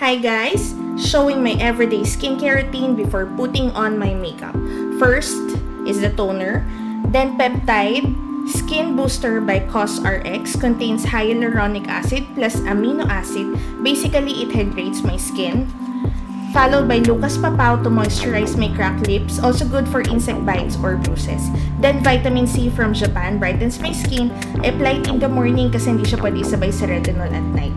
Hi guys! Showing my everyday skincare routine before putting on my makeup. First is the toner, then Peptide Skin Booster by COSRX contains hyaluronic acid plus amino acid. Basically, it hydrates my skin. Followed by Lucas Papaw to moisturize my cracked lips, also good for insect bites or bruises. Then Vitamin C from Japan brightens my skin. I apply it in the morning kasi hindi siya pwede sabay sa retinol at night.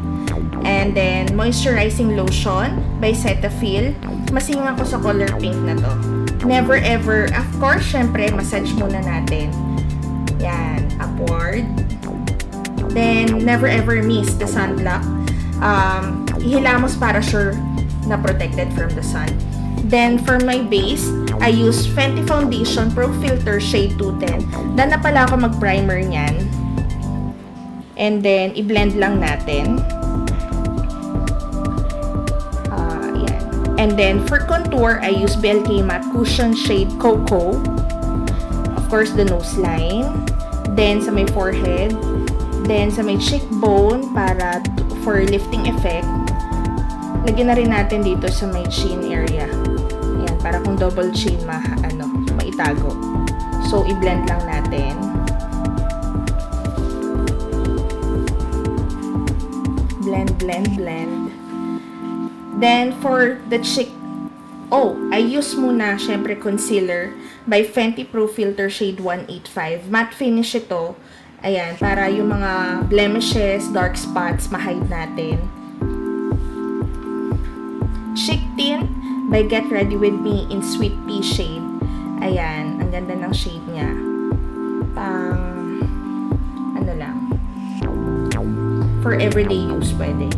And then moisturizing lotion by Cetaphil. Masing ako sa color pink na to. Never ever, of course, syempre, massage muna natin. Yan, upward. Then never ever miss the sunblock. Ihilamos para sure na protected from the sun. Then, for my base, I use Fenty Foundation Pro Filter Shade 210. Dan na pala ako mag-primer niyan. And then, i-blend lang natin. Yan. And then, for contour, I use BLK Matte Cushion Shade Cocoa. Of course, the nose line. Then, sa may forehead. Then, sa may cheekbone for lifting effect. Lagyan na rin natin dito sa may chin area. Ayan, para kung double chin maitago. So, i-blend lang natin. Blend, blend, blend. Then, for the cheek, I use muna, syempre, concealer by Fenty Pro Filter Shade 185. Matte finish ito. Ayan, para yung mga blemishes, dark spots, ma-hide natin. Cheek Tint by Get Ready With Me in Sweet Pea shade. Ayan, ang ganda ng shade niya. For everyday use, pwede.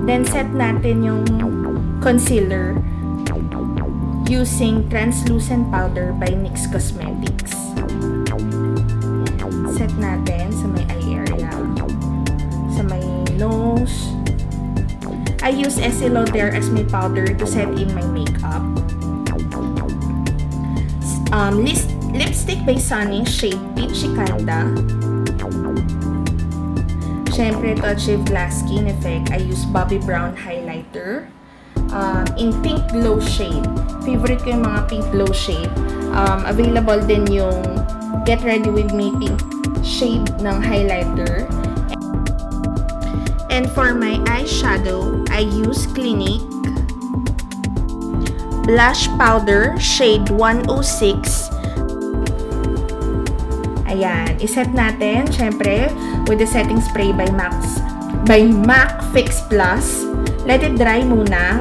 Then, set natin yung concealer using Translucent Powder by NYX Cosmetics. Set natin sa may eye area. Sa may nose. I use Estee Lauder as my powder to set in my makeup. Lipstick by Sunny shade Peachy Kanda. Syempre, to achieve glass skin effect, I use Bobbi Brown highlighter in pink glow shade. Favorite ko yung mga pink glow shade. Available din yung Get Ready With Me pink shade ng highlighter. And for my eyeshadow, I use Clinique blush powder shade 106. Ayan, iset natin syempre with the setting spray by MAC Fix Plus. Let it dry muna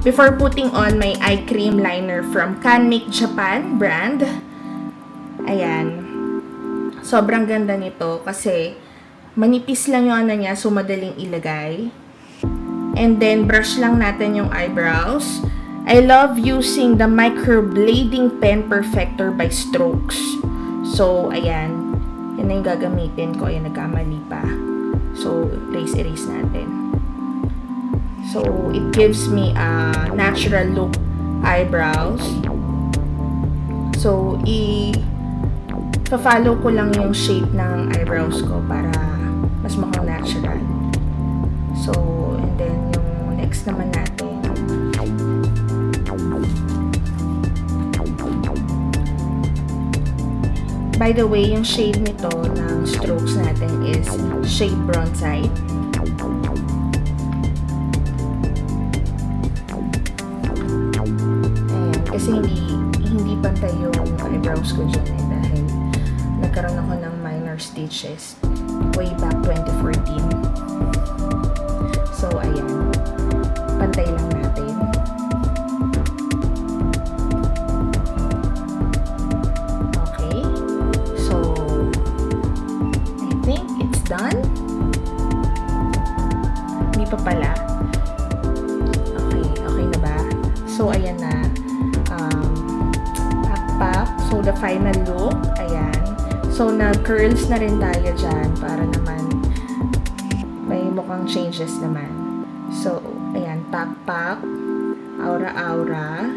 before putting on my eye cream liner from Canmake Japan brand. Ayan. Sobrang ganda nito kasi manipis lang yung niya, so madaling ilagay. And then, brush lang natin yung eyebrows. I love using the Microblading Pen Perfector by Strokes. So, ayan. Yan na yung gagamitin ko. Ayan, nagkamali pa. So, erase natin. So, it gives me a natural look eyebrows. So, follow ko lang yung shape ng eyebrows ko para mas mukhang natural. So, and then yung next naman natin. By the way, yung shade nito ng strokes natin is shade Bronzite. Ayan, kasi hindi pantay yung eyebrows ko dyan dahil nagkaroon ako ng minor stitches way back 2014. So, ayan. Pantay lang natin. Okay. So, I think it's done. Hindi pa pala. Okay na ba? So, ayan na. Pakpak. So, the final look. Ayan. So, nag-curls na rin tayo dyan para naman may mukhang changes naman. So, ayan, pak-pak, aura-aura.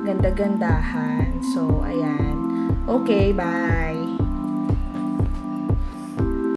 ganda-gandahan. So, ayan. Okay, bye!